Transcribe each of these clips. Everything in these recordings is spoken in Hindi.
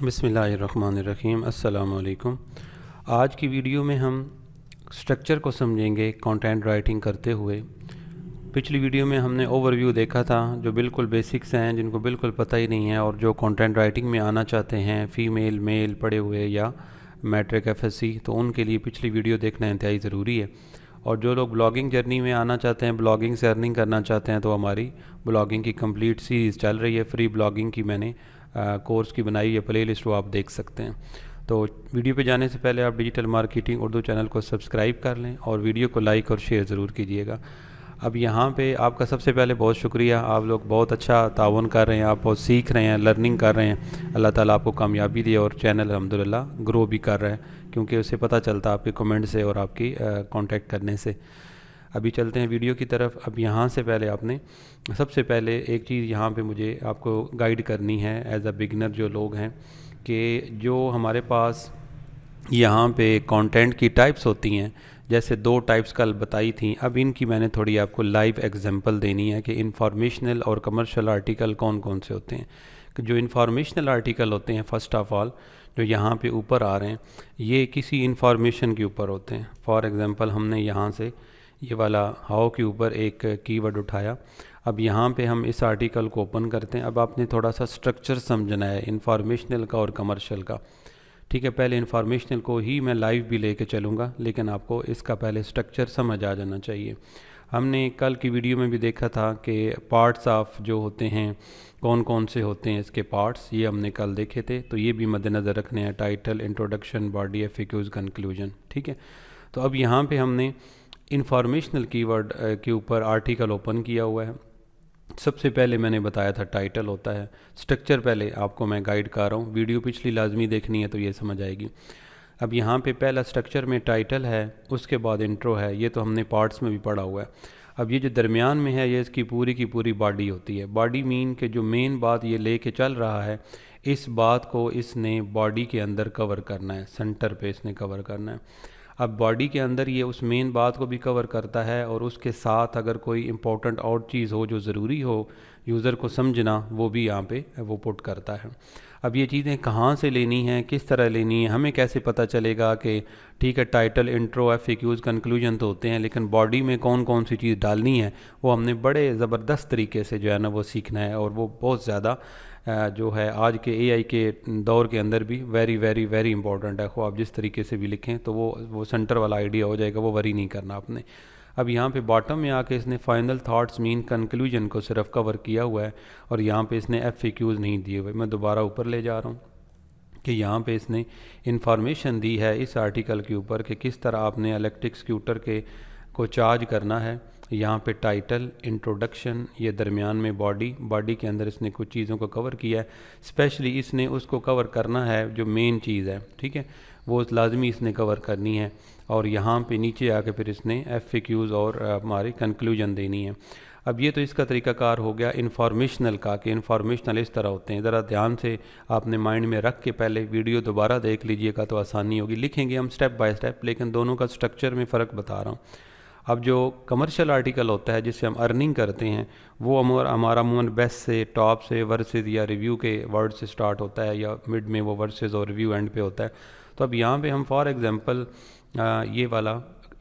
बिस्मिल्लाहिर्रहमानिर्रहीम। अस्सलामु अलैकुम। आज की वीडियो में हम स्ट्रक्चर को समझेंगे कंटेंट राइटिंग करते हुए। पिछली वीडियो में हमने ओवरव्यू देखा था, जो बिल्कुल बेसिक्स हैं, जिनको बिल्कुल पता ही नहीं है और जो कंटेंट राइटिंग में आना चाहते हैं, फ़ीमेल मेल पढ़े हुए या मैट्रिक एफएससी, तो उनके लिए पिछली वीडियो देखना इंतहाई ज़रूरी है। और जो लोग ब्लॉगिंग जर्नी में आना चाहते हैं, ब्लॉगिंग से अर्निंग करना चाहते हैं, तो हमारी ब्लॉगिंग की कंप्लीट सीरीज़ चल रही है। फ्री ब्लॉगिंग की मैंने कोर्स की बनाई है प्लेलिस्ट, वो आप देख सकते हैं। तो वीडियो पे जाने से पहले आप डिजिटल मार्केटिंग उर्दू चैनल को सब्सक्राइब कर लें और वीडियो को लाइक और शेयर ज़रूर कीजिएगा। अब यहाँ पे आपका सबसे पहले बहुत शुक्रिया, आप लोग बहुत अच्छा ताउन कर रहे हैं, आप बहुत सीख रहे हैं, लर्निंग कर रहे हैं। अल्लाह ताला आपको कामयाबी दे और चैनल अल्हम्दुलिल्लाह ग्रो भी कर रहा है, क्योंकि उससे पता चलता है आपके कमेंट से और आपकी कांटेक्ट करने से। अभी चलते हैं वीडियो की तरफ। अब यहाँ से पहले आपने सबसे पहले एक चीज़ यहाँ पे मुझे आपको गाइड करनी है एज अ बिगनर जो लोग हैं, कि जो हमारे पास यहाँ पे कंटेंट की टाइप्स होती हैं, जैसे दो टाइप्स कल बताई थी, अब इनकी मैंने थोड़ी आपको लाइव एग्जांपल देनी है कि इंफॉर्मेशनल और कमर्शियल आर्टिकल कौन कौन से होते हैं। कि जो इंफॉर्मेशनल आर्टिकल होते हैं, फ़र्स्ट ऑफ़ ऑल जो यहाँ पे ऊपर आ रहे हैं, ये किसी इंफॉर्मेशन के ऊपर होते हैं। फॉर एग्ज़ाम्पल हमने यहाँ से ये वाला हाउ के ऊपर एक कीवर्ड उठाया। अब यहाँ पे हम इस आर्टिकल को ओपन करते हैं। अब आपने थोड़ा सा स्ट्रक्चर समझना है इंफॉर्मेशनल का और कमर्शियल का, ठीक है। पहले इंफॉर्मेशनल को ही मैं लाइव भी लेके चलूँगा, लेकिन आपको इसका पहले स्ट्रक्चर समझ आ जाना चाहिए। हमने कल की वीडियो में भी देखा था कि पार्ट्स ऑफ जो होते हैं, कौन कौन से होते हैं इसके पार्ट्स, ये हमने कल देखे थे। तो ये भी मद्देनज़र रखने हैं, title, introduction, body, FAQs, conclusion, ठीक है। तो अब यहाँ पे हमने इंफॉर्मेशनल कीवर्ड के ऊपर आर्टिकल ओपन किया हुआ है। सबसे पहले मैंने बताया था टाइटल होता है। स्ट्रक्चर पहले आपको मैं गाइड कर रहा हूँ, वीडियो पिछली लाजमी देखनी है तो ये समझ आएगी। अब यहाँ पे पहला स्ट्रक्चर में टाइटल है, उसके बाद इंट्रो है, ये तो हमने पार्ट्स में भी पढ़ा हुआ है। अब ये जो दरमियान में है, ये इसकी पूरी की पूरी बॉडी होती है। बॉडी मीन के जो मेन बात ये लेके चल रहा है, इस बात को इसने बॉडी के अंदर कवर करना है, सेंटर पे इसने कवर करना है। अब बॉडी के अंदर ये उस मेन बात को भी कवर करता है, और उसके साथ अगर कोई इम्पोर्टेंट और चीज़ हो जो ज़रूरी हो यूज़र को समझना, वो भी यहाँ पे वो पुट करता है। अब ये चीज़ें कहाँ से लेनी हैं, किस तरह लेनी है, हमें कैसे पता चलेगा कि ठीक है टाइटल, इंट्रो, एफएक्यूज़, कंक्लूजन तो होते हैं, लेकिन बॉडी में कौन कौन सी चीज़ डालनी है वो हमने बड़े ज़बरदस्त तरीके से जो है ना वो सीखना है। और वो बहुत ज़्यादा जो है आज के एआई के दौर के अंदर भी वेरी वेरी वेरी इंपॉर्टेंट है। आप जिस तरीके से भी लिखें तो वो सेंटर वाला आइडिया हो जाएगा, वो वरी नहीं करना आपने। अब यहाँ पे बॉटम में आके इसने फाइनल थॉट्स मीन कंक्लूजन को सिर्फ कवर किया हुआ है, और यहाँ पे इसने एफएक्यूज़ नहीं दिए हुए। मैं दोबारा ऊपर ले जा रहा हूँ कि यहाँ पे इसने इंफॉर्मेशन दी है इस आर्टिकल के ऊपर कि किस तरह आपने इलेक्ट्रिक स्कूटर के को चार्ज करना है। यहाँ पे टाइटल, इंट्रोडक्शन, ये दरमियान में बॉडी के अंदर इसने कुछ चीज़ों को कवर किया है। स्पेशली इसने उसको कवर करना है जो मेन चीज़ है, ठीक है, वो लाजमी इसने कवर करनी है। और यहाँ पे नीचे आके फिर इसने एफएक्यूज़ और हमारी कंक्लूजन देनी है। अब ये तो इसका तरीकाकार हो गया इंफॉर्मेशनल का, कि इंफॉर्मेशनल इस तरह होते हैं। ज़रा ध्यान से आपने माइंड में रख के पहले वीडियो दोबारा देख लीजिएगा तो आसानी होगी। लिखेंगे हम स्टेप बाय स्टेप, लेकिन दोनों का स्ट्रक्चर में फ़र्क बता रहा हूँ। अब जो कमर्शियल आर्टिकल होता है जिससे हम अर्निंग करते हैं, वो हमारा अमूमन बेस्ट से, टॉप से, वर्सेस या रिव्यू के वर्ड से स्टार्ट होता है, या मिड में वो वर्सेस और रिव्यू एंड पे होता है। तो अब यहाँ पे हम फॉर एग्जांपल ये वाला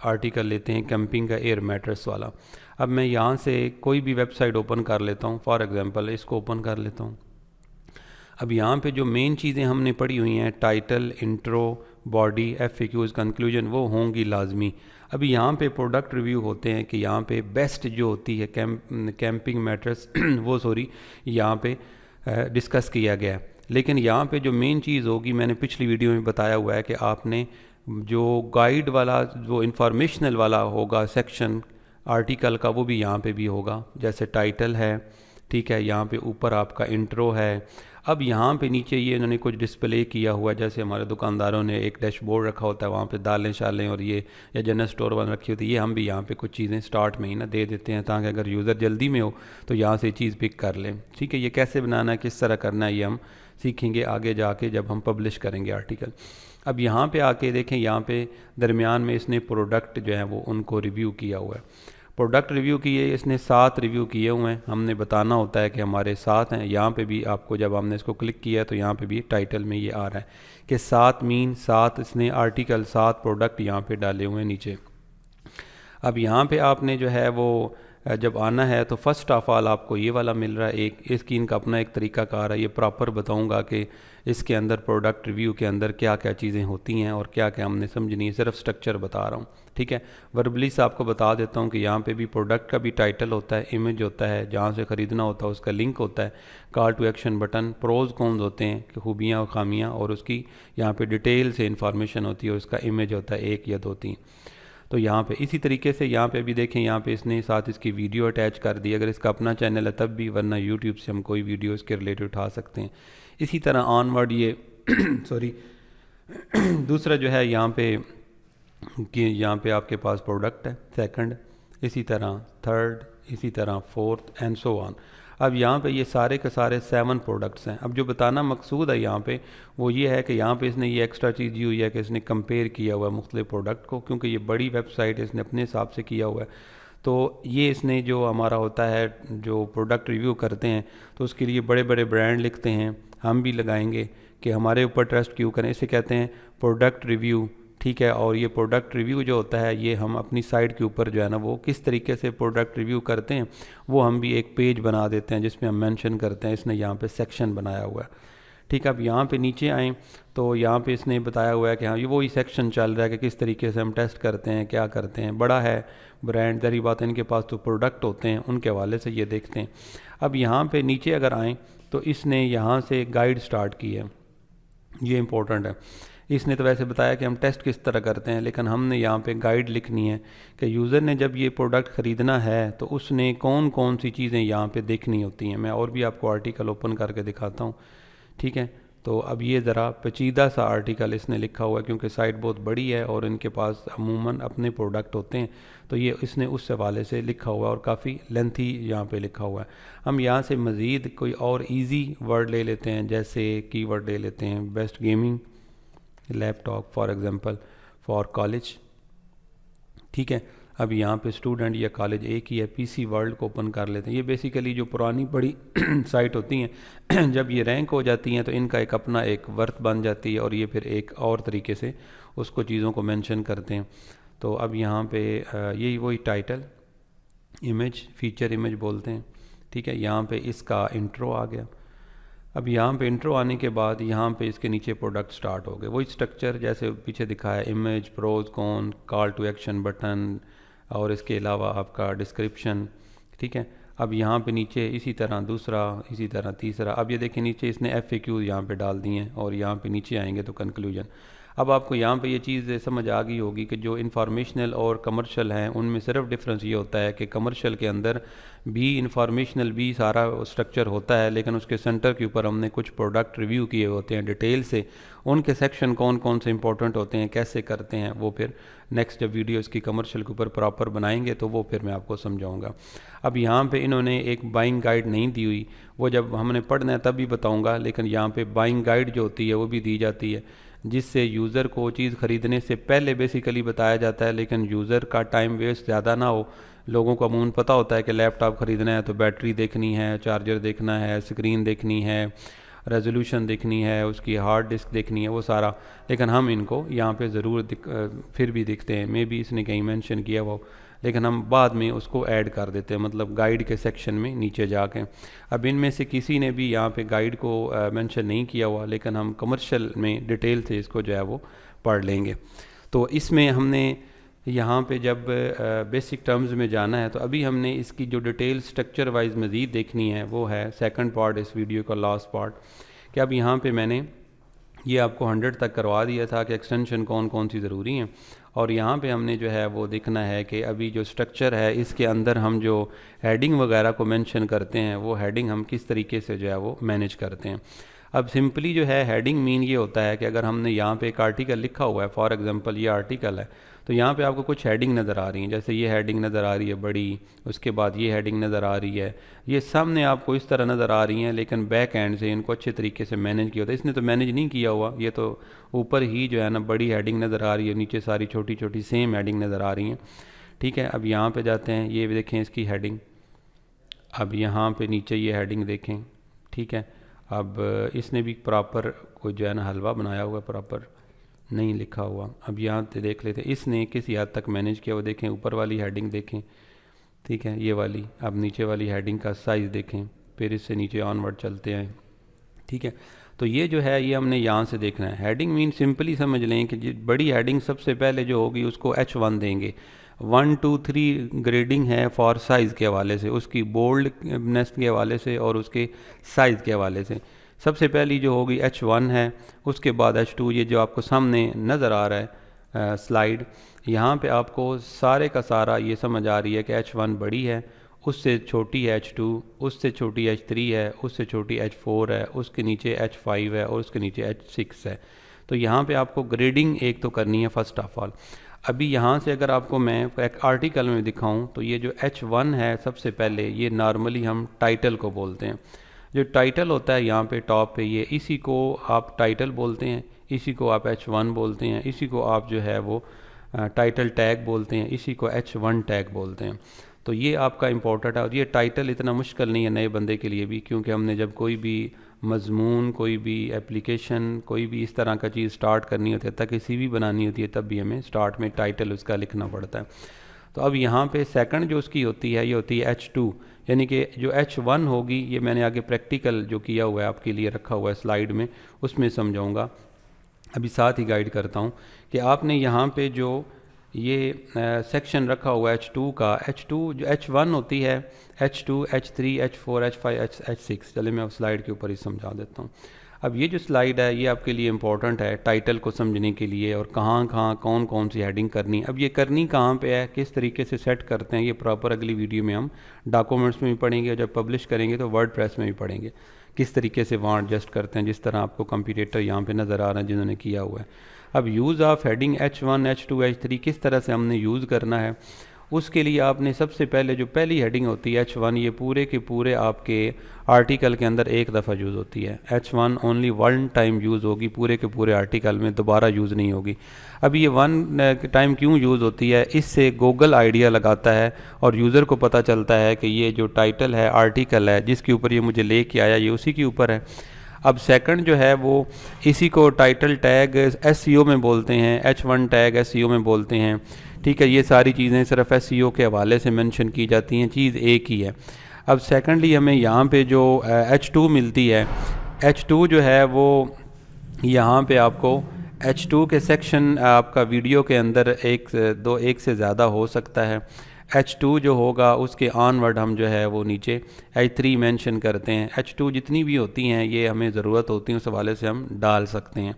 आर्टिकल लेते हैं, कैंपिंग का एयर मैट्रेस वाला। अब मैं यहाँ से कोई भी वेबसाइट ओपन कर लेता हूँ, फॉर एग्जांपल इसको ओपन कर लेता हूँ। अब यहाँ पे जो मेन चीज़ें हमने पढ़ी हुई हैं, title, intro, body, FAQs, conclusion, वो होंगी लाजमी। अभी यहाँ पे प्रोडक्ट रिव्यू होते हैं कि यहाँ पे बेस्ट जो होती है कैंपिंग मैट्रेस वो यहाँ पे डिस्कस किया गया है। लेकिन यहाँ पे जो मेन चीज़ होगी, मैंने पिछली वीडियो में बताया हुआ है कि आपने जो गाइड वाला, जो इंफॉर्मेशनल वाला होगा सेक्शन आर्टिकल का, वो भी यहाँ पे भी होगा। जैसे टाइटल है, ठीक है, यहाँ पे ऊपर आपका इंट्रो है। अब यहाँ पे नीचे ये इन्होंने कुछ डिस्प्ले किया हुआ है, जैसे हमारे दुकानदारों ने एक डैशबोर्ड रखा होता है, वहाँ पे दालें शालें और ये या जनरल स्टोर वाला रखी होती है, ये हम भी यहाँ पे कुछ चीज़ें स्टार्ट में ही ना दे देते हैं, ताकि अगर यूज़र जल्दी में हो तो यहाँ से चीज़ पिक कर लें, ठीक है। ये कैसे बनाना है, किस तरह करना है, ये हम सीखेंगे आगे जाके जब हम पब्लिश करेंगे आर्टिकल। अब यहाँ पे आके देखें, यहाँ पे दरमियान में इसने प्रोडक्ट जो है वो उनको रिव्यू किया हुआ है। प्रोडक्ट रिव्यू किए, इसने 7 रिव्यू किए हुए हैं, हमने बताना होता है कि हमारे 7 हैं। यहाँ पे भी आपको जब हमने इसको क्लिक किया तो यहाँ पे भी टाइटल में ये आ रहा है कि 7 मीन 7, इसने आर्टिकल 7 प्रोडक्ट यहाँ पे डाले हुए हैं नीचे। अब यहाँ पे आपने जो है वो जब आना है तो फर्स्ट ऑफ ऑल आपको ये वाला मिल रहा है एक, इसकी इनका अपना एक तरीका कार है, ये प्रॉपर बताऊंगा कि इसके अंदर प्रोडक्ट रिव्यू के अंदर क्या क्या चीज़ें होती हैं और क्या क्या हमने समझनी है, सिर्फ स्ट्रक्चर बता रहा हूँ, ठीक है। वर्बली से आपको बता देता हूँ कि यहाँ पे भी प्रोडक्ट का भी टाइटल होता है, इमेज होता है, जहाँ से ख़रीदना होता है उसका लिंक होता है, call to action button, pros cons होते हैं कि खूबियाँ और खामियाँ, और उसकी यहाँ पे डिटेल से इंफॉर्मेशन होती है, उसका इमेज होता है 1 या 2 3। तो यहाँ पे इसी तरीके से यहाँ पे भी देखें, यहाँ पे इसने साथ इसकी वीडियो अटैच कर दी, अगर इसका अपना चैनल है तब भी, वरना यूट्यूब से हम कोई वीडियो इसके रिलेटेड उठा सकते हैं। इसी तरह ऑनवर्ड ये सॉरी दूसरा जो है यहाँ पे कि यहाँ पे आपके पास प्रोडक्ट है सेकंड, इसी तरह थर्ड, इसी तरह फोर्थ एंड सो ऑन। अब यहाँ पे ये सारे के सारे 7 प्रोडक्ट्स हैं। अब जो बताना मकसूद है यहाँ पे वो ये है कि यहाँ पे इसने ये एक्स्ट्रा चीज़ दी हुई है कि इसने कंपेयर किया हुआ है मुख्तलिफ प्रोडक्ट को, क्योंकि ये बड़ी वेबसाइट है, इसने अपने हिसाब से किया हुआ है। तो ये इसने जो हमारा होता है जो प्रोडक्ट रिव्यू करते हैं तो उसके लिए बड़े बड़े ब्रांड लिखते हैं, हम भी लगाएंगे कि हमारे ऊपर ट्रस्ट क्यों करें, इसे कहते हैं प्रोडक्ट रिव्यू, ठीक है। और ये प्रोडक्ट रिव्यू जो होता है ये हम अपनी साइट के ऊपर जो है ना वो किस तरीके से प्रोडक्ट रिव्यू करते हैं वो हम भी एक पेज बना देते हैं जिसमें हम मेंशन करते हैं, इसने यहाँ पे सेक्शन बनाया हुआ है, ठीक है। अब यहाँ पे नीचे आएँ तो यहाँ पे इसने बताया हुआ है कि हाँ ये वही सेक्शन चल रहा है कि किस तरीके से हम टेस्ट करते हैं, क्या करते हैं। बड़ा है ब्रांड, दरी बात है, इनके पास तो प्रोडक्ट होते हैं, उनके हवाले से ये देखते हैं। अब यहाँ पे नीचे अगर आएँ तो इसने यहाँ से गाइड स्टार्ट की है, ये इंपॉर्टेंट है। इसने तो वैसे बताया कि हम टेस्ट किस तरह करते हैं, लेकिन हमने यहाँ पे गाइड लिखनी है कि यूज़र ने जब ये प्रोडक्ट ख़रीदना है तो उसने कौन कौन सी चीज़ें यहाँ पे देखनी होती हैं। मैं और भी आपको आर्टिकल ओपन करके दिखाता हूँ, ठीक है। तो अब ये ज़रा पेचीदा सा आर्टिकल इसने लिखा हुआ है क्योंकि साइट बहुत बड़ी है और इनके पास अमूमन अपने प्रोडक्ट होते हैं, तो ये इसने उस हवाले से लिखा हुआ है और काफ़ी लेंथी यहाँ पे लिखा हुआ है। हम यहाँ से मज़ीद कोई और इजी वर्ड ले लेते हैं, जैसे कीवर्ड ले लेते हैं best gaming laptop for example for college, ठीक है। अब यहाँ पे स्टूडेंट या कॉलेज एक ही है, पीसी वर्ल्ड को ओपन कर लेते हैं। ये बेसिकली जो पुरानी बड़ी साइट होती हैं जब ये रैंक हो जाती हैं तो इनका एक अपना एक वर्थ बन जाती है और ये फिर एक और तरीके से उसको चीज़ों को मेंशन करते हैं। तो अब यहाँ पे यही वही टाइटल, इमेज, फीचर इमेज बोलते हैं, ठीक है। यहाँ पे इसका इंट्रो आ गया। अब यहाँ पे इंट्रो आने के बाद यहाँ पे इसके नीचे प्रोडक्ट स्टार्ट हो गए, वही स्ट्रक्चर जैसे पीछे दिखाया, image, pros con, call to action button और इसके अलावा आपका डिस्क्रिप्शन, ठीक है। अब यहाँ पे नीचे इसी तरह दूसरा, इसी तरह तीसरा। अब ये देखिए नीचे इसने FAQ यहाँ पे डाल दी हैं और यहाँ पे नीचे आएंगे तो कंक्लूजन। अब आपको यहाँ पे ये चीज़ समझ आ गई होगी कि जो इंफॉर्मेशनल और कमर्शियल हैं उनमें सिर्फ डिफरेंस ये होता है कि कमर्शियल के अंदर भी इंफॉर्मेशनल भी सारा स्ट्रक्चर होता है, लेकिन उसके सेंटर के ऊपर हमने कुछ प्रोडक्ट रिव्यू किए होते हैं डिटेल से, उनके सेक्शन कौन कौन से इंपॉर्टेंट होते हैं, कैसे करते हैं, वो फिर नेक्स्ट जब वीडियो इसकी कमर्शियल के ऊपर प्रॉपर बनाएंगे तो वो फिर मैं आपको समझाऊंगा। अब यहाँ पे इन्होंने एक बाइंग गाइड नहीं दी हुई, वो जब हमने पढ़ना है तब भी बताऊँगा, लेकिन यहाँ पे बाइंग गाइड जो होती है वो भी दी जाती है जिससे यूज़र को चीज़ ख़रीदने से पहले बेसिकली बताया जाता है, लेकिन यूज़र का टाइम वेस्ट ज़्यादा ना हो। लोगों को अमूमन पता होता है कि लैपटॉप ख़रीदना है तो बैटरी देखनी है, चार्जर देखना है, स्क्रीन देखनी है, रेजोल्यूशन देखनी है, उसकी हार्ड डिस्क देखनी है, वो सारा, लेकिन हम इनको यहाँ पे ज़रूर फिर भी दिखते हैं, मे बी इसने कहीं मेंशन किया वो, लेकिन हम बाद में उसको ऐड कर देते हैं, मतलब गाइड के सेक्शन में नीचे जाके। अब इनमें से किसी ने भी यहाँ पे गाइड को मेंशन नहीं किया हुआ, लेकिन हम कमर्शियल में डिटेल से इसको जो है वो पढ़ लेंगे। तो इसमें हमने यहाँ पे जब बेसिक टर्म्स में जाना है तो अभी हमने इसकी जो डिटेल स्ट्रक्चर वाइज मज़ीद देखनी है वो है सेकंड पार्ट इस वीडियो का, लास्ट पार्ट। कि अब यहाँ पे मैंने ये आपको 100 तक करवा दिया था कि एक्सटेंशन कौन कौन सी ज़रूरी हैं, और यहाँ पे हमने जो है वो देखना है कि अभी जो स्ट्रक्चर है इसके अंदर हम जो हेडिंग वगैरह को मेंशन करते हैं वो हेडिंग हम किस तरीके से जो है वो मैनेज करते हैं। अब सिंपली जो है हेडिंग मीन ये होता है कि अगर हमने यहाँ पे एक आर्टिकल लिखा हुआ है, फॉर एग्जांपल ये आर्टिकल है, तो यहाँ पे आपको कुछ हेडिंग नज़र आ रही हैं, जैसे ये हेडिंग नज़र आ रही है बड़ी, उसके बाद ये हेडिंग नज़र आ रही है, ये सामने आपको इस तरह नज़र आ रही हैं, लेकिन बैक एंड से इनको अच्छे तरीके से मैनेज किया होता है। इसने तो मैनेज नहीं किया हुआ, ये तो ऊपर ही जो है ना बड़ी हेडिंग नज़र आ रही है, नीचे सारी छोटी छोटी सेम हेडिंग नज़र आ रही हैं, ठीक है। अब यहाँ पे जाते हैं, ये देखें इसकी हेडिंग, अब यहाँ पे नीचे ये हेडिंग देखें, ठीक है। अब इसने भी प्रॉपर कोई जो है ना हलवा बनाया हुआ, प्रॉपर नहीं लिखा हुआ। अब यहाँ पे देख लेते हैं इसने किस हद तक मैनेज किया, वो देखें ऊपर वाली हेडिंग देखें, ठीक है, ये वाली। अब नीचे वाली हेडिंग का साइज़ देखें, फिर इससे नीचे ऑनवर्ड चलते हैं, ठीक है। तो ये जो है ये हमने यहाँ से देखना है। हेडिंग मीन सिंपली समझ लें कि बड़ी हेडिंग सबसे पहले जो होगी उसको H1 देंगे। 1 2 3 ग्रेडिंग है फॉर साइज़ के हवाले से, उसकी बोल्डनेस के हवाले से और उसके साइज़ के हवाले से। सबसे पहली जो होगी H1 है, उसके बाद H2। ये जो आपको सामने नज़र आ रहा है स्लाइड, यहाँ पे आपको सारे का सारा ये समझ आ रही है कि H1 बड़ी है, उससे छोटी है H2, उससे छोटी H3 है, उससे छोटी H4 है, उसके नीचे H5 है और उसके नीचे H6 है। तो यहाँ पे आपको ग्रेडिंग एक तो करनी है फर्स्ट ऑफ ऑल। अभी यहाँ से अगर आपको मैं एक आर्टिकल में दिखाऊं तो ये जो H1 है सबसे पहले, ये नॉर्मली हम टाइटल को बोलते हैं। जो टाइटल होता है यहाँ पे टॉप पे, ये इसी को आप टाइटल बोलते हैं, इसी को आप H1 बोलते हैं, इसी को आप जो है वो टाइटल टैग बोलते हैं, इसी को H1 टैग बोलते हैं। तो ये आपका इम्पोर्टेंट है। और ये टाइटल इतना मुश्किल नहीं है नए बंदे के लिए भी, क्योंकि हमने जब कोई भी मजमून, कोई भी एप्लीकेशन, कोई भी इस तरह का चीज़ स्टार्ट करनी होती है, ताकि CV बनानी होती है, तब भी हमें स्टार्ट में टाइटल उसका लिखना पड़ता है। तो अब यहाँ पे सेकंड जो उसकी होती है ये होती है H2, यानी कि जो H1 होगी, ये मैंने आगे प्रैक्टिकल जो किया हुआ है आपके लिए रखा हुआ है स्लाइड में, उसमें समझाऊँगा। अभी साथ ही गाइड करता हूँ कि आपने यहाँ पे जो ये सेक्शन रखा हुआ है H2 का, H2 जो H1 होती है, H2 H3 H4 H5 H6। चले मैं उस स्लाइड के ऊपर ही समझा देता हूँ। अब ये जो स्लाइड है ये आपके लिए इम्पोर्टेंट है टाइटल को समझने के लिए, और कहाँ कहाँ कौन कौन सी हेडिंग करनी है। अब ये करनी कहाँ पे है, किस तरीके से सेट करते हैं, ये प्रॉपर अगली वीडियो में हम डॉक्यूमेंट्स में भी पढ़ेंगे, और जब पब्लिश करेंगे तो वर्डप्रेस में भी पढ़ेंगे किस तरीके से वहाँ एडजस्ट करते हैं, जिस तरह आपको कंप्यूटर यहाँ पे नज़र आ रहा है जिन्होंने किया हुआ है। अब use of heading H1 H2 H3 किस तरह से हमने यूज़ करना है, उसके लिए आपने सबसे पहले जो पहली हेडिंग होती है H1, ये पूरे के पूरे आपके आर्टिकल के अंदर एक दफ़ा यूज़ होती है। H1 ओनली 1 टाइम यूज़ होगी पूरे के पूरे आर्टिकल में, दोबारा यूज़ नहीं होगी। अब ये 1 टाइम क्यों यूज़ होती है, इससे गूगल आइडिया लगाता है और यूज़र को पता चलता है कि ये जो टाइटल है, आर्टिकल है जिसके ऊपर ये मुझे लेके आया, ये उसी के ऊपर है। अब सेकंड जो है वो इसी को टाइटल टैग SEO में बोलते हैं, H1 टैग SEO में बोलते हैं, ठीक है। ये सारी चीज़ें सिर्फ SEO के हवाले से मेंशन की जाती हैं, चीज़ एक ही है। अब सेकंडली हमें यहाँ पे जो H2 मिलती है, H2 जो है वो यहाँ पे आपको H2 के सेक्शन आपका वीडियो के अंदर एक से ज़्यादा हो सकता है। H2 जो होगा उसके ऑनवर्ड हम जो है वो नीचे H3 मेंशन करते हैं। H2 जितनी भी होती हैं ये हमें ज़रूरत होती है, उस हवाले से हम डाल सकते हैं।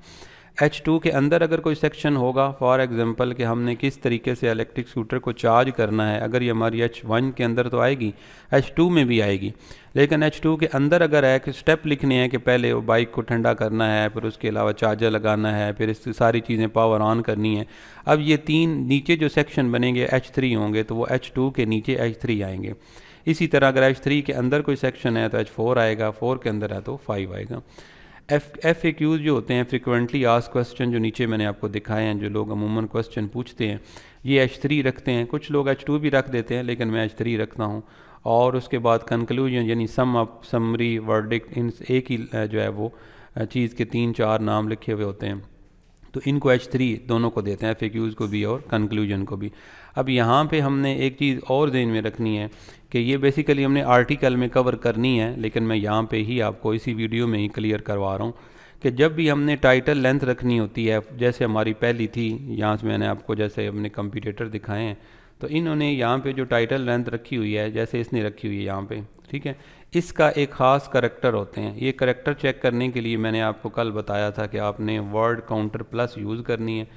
H2 के अंदर अगर कोई सेक्शन होगा, फॉर एग्जांपल कि हमने किस तरीके से इलेक्ट्रिक स्कूटर को चार्ज करना है, अगर ये हमारी H1 के अंदर तो आएगी, H2 में भी आएगी। लेकिन H2 के अंदर अगर है कि स्टेप लिखने हैं कि पहले वो बाइक को ठंडा करना है, फिर उसके अलावा चार्जर लगाना है, फिर इसकी सारी चीज़ें पावर ऑन करनी है। अब ये 3 नीचे जो सेक्शन बनेंगे H3 होंगे, तो वो H2 के नीचे H3 आएंगे। इसी तरह अगर H3 के अंदर कोई सेक्शन है तो H4 आएगा, 4 के अंदर है तो 5 आएगा। FAQs जो होते हैं, फ्रिक्वेंटली आस्क्ड क्वेश्चन, जो नीचे मैंने आपको दिखाए हैं, जो लोग अमूमन क्वेश्चन पूछते हैं, ये H3 रखते हैं। कुछ लोग H2 भी रख देते हैं, लेकिन मैं H3 रखता हूँ। और उसके बाद कंक्लूजन यानी सम अप, समरी, वर्डिक्ट, इन एक ही जो है वो चीज़ के 3-4 नाम लिखे हुए होते हैं, तो इनको H3 दोनों को देते हैं, FAQs को भी और कंक्लूजन को भी। अब यहाँ पे हमने एक चीज़ और ध्यान में रखनी है कि ये बेसिकली हमने आर्टिकल में कवर करनी है, लेकिन मैं यहाँ पे ही आपको इसी वीडियो में ही क्लियर करवा रहा हूँ कि जब भी हमने टाइटल लेंथ रखनी होती है, जैसे हमारी पहली थी, यहाँ से मैंने आपको जैसे अपने कंप्यूटर दिखाए हैं, तो इन्होंने यहाँ पे जो टाइटल लेंथ रखी हुई है, जैसे इसने रखी हुई है यहाँ पे, ठीक है, इसका एक ख़ास करैक्टर होते हैं। ये करैक्टर चेक करने के लिए मैंने आपको कल बताया था कि आपने वर्ड काउंटर प्लस यूज़ करनी है।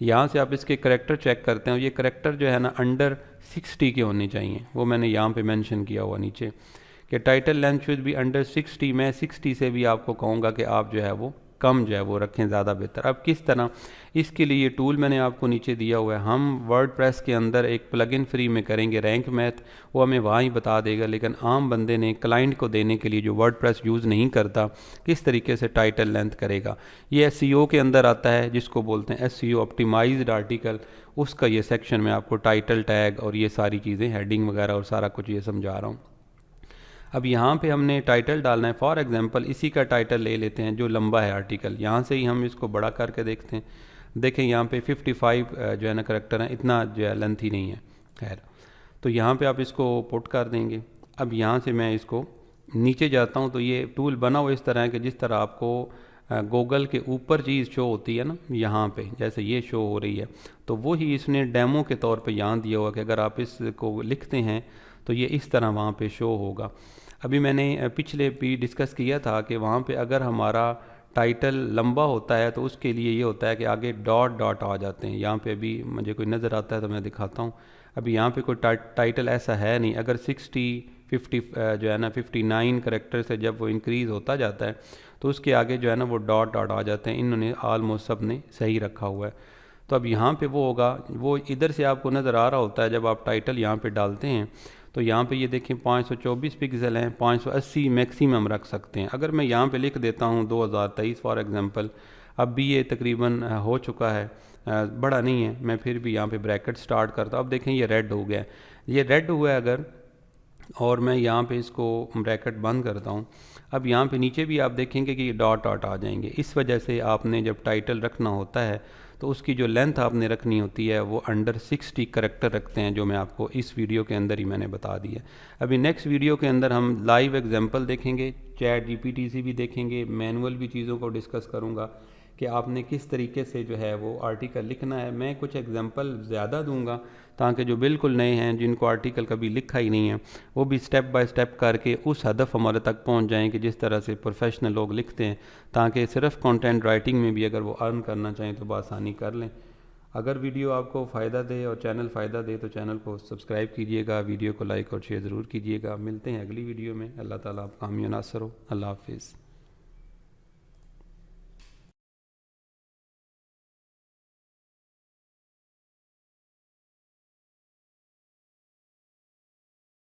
यहाँ से आप इसके करैक्टर चेक करते हैं, और ये करैक्टर जो है ना अंडर 60 के होने चाहिए, वो मैंने यहाँ पे मेंशन किया हुआ नीचे कि title length should be under 60। मैं 60 से भी आपको कहूँगा कि आप जो है वो कम जो है वो रखें, ज़्यादा बेहतर। अब किस तरह, इसके लिए ये टूल मैंने आपको नीचे दिया हुआ है। हम वर्डप्रेस के अंदर एक प्लगइन फ्री में करेंगे रैंक मैथ, वो हमें वहाँ ही बता देगा, लेकिन आम बंदे ने क्लाइंट को देने के लिए जो वर्डप्रेस यूज़ नहीं करता, किस तरीके से टाइटल लेंथ करेगा। ये एसईओ के अंदर आता है, जिसको बोलते हैं एसईओ ऑप्टिमाइज्ड आर्टिकल। उसका ये सेक्शन में आपको टाइटल टैग और ये सारी चीज़ें, हेडिंग वगैरह और सारा कुछ ये समझा रहा हूँ। अब यहाँ पे हमने टाइटल डालना है। फॉर एग्जांपल इसी का टाइटल ले लेते हैं जो लंबा है आर्टिकल, यहाँ से ही हम इसको बड़ा करके देखते हैं। देखें यहाँ पे 55 जो है ना करेक्टर है, इतना जो है लेंथ ही नहीं है। खैर, तो यहाँ पे आप इसको पुट कर देंगे। अब यहाँ से मैं इसको नीचे जाता हूँ, तो ये टूल बना हुआ इस तरह है कि जिस तरह आपको गूगल के ऊपर चीज़ शो होती है ना, यहाँ पे जैसे ये शो हो रही है, तो वो ही इसने डेमो के तौर पे यहाँ दिया हुआ कि अगर आप इसको लिखते हैं तो ये इस तरह वहाँ पे शो होगा। अभी मैंने पिछले भी डिस्कस किया था कि वहाँ पे अगर हमारा टाइटल लंबा होता है तो उसके लिए ये होता है कि आगे डॉट डॉट आ जाते हैं। यहाँ पे अभी मुझे कोई नज़र आता है तो मैं दिखाता हूँ। अभी यहाँ पे कोई टाइटल ऐसा है नहीं। अगर 50 जो है ना 59 करेक्टर से जब वो इंक्रीज़ होता जाता है तो उसके आगे जो है ना वो डॉट डॉट आ जाते हैं। इन्होंने ऑलमोस्ट सब ने सही रखा हुआ है। तो अब यहाँ पे वो होगा, वो इधर से आपको नज़र आ रहा होता है जब आप टाइटल यहाँ पे डालते हैं। तो यहाँ पे ये देखें 524 पिक्सल हैं, 580 मैक्सिमम रख सकते हैं। अगर मैं यहाँ पे लिख देता हूँ 2023 फॉर एग्जांपल, अब भी ये तकरीबन हो चुका है, बड़ा नहीं है, मैं फिर भी यहाँ पे ब्रैकेट स्टार्ट करता हूँ। अब देखें ये रेड हो गया, ये रेड हुआ है अगर, और मैं यहाँ पे इसको ब्रैकेट बंद करता हूँ। अब यहाँ पे नीचे भी आप देखेंगे कि डॉट डॉट आ जाएंगे। इस वजह से आपने जब टाइटल रखना होता है तो उसकी जो लेंथ आपने रखनी होती है वो अंडर 60 करेक्टर रखते हैं, जो मैं आपको इस वीडियो के अंदर ही मैंने बता दिया। अभी नेक्स्ट वीडियो के अंदर हम लाइव एग्जांपल देखेंगे, चैट जीपीटी से भी देखेंगे, मैनुअल भी चीज़ों को डिस्कस करूँगा कि आपने किस तरीके से जो है वो आर्टिकल लिखना है। मैं कुछ एग्जांपल ज़्यादा दूंगा ताकि जो बिल्कुल नए हैं, जिनको आर्टिकल कभी लिखा ही नहीं है, वो भी स्टेप बाय स्टेप करके उस हदफ हमारे तक पहुंच जाएं कि जिस तरह से प्रोफेशनल लोग लिखते हैं, ताकि सिर्फ कंटेंट राइटिंग में भी अगर वो अर्न करना चाहें तो बआसानी कर लें। अगर वीडियो आपको फ़ायदा दे और चैनल फ़ायदा दे तो चैनल को सब्सक्राइब कीजिएगा, वीडियो को लाइक और शेयर ज़रूर कीजिएगा। मिलते हैं अगली वीडियो में। अल्लाह ताला आप कामयाब नासर हो। अल्लाह हाफिज़।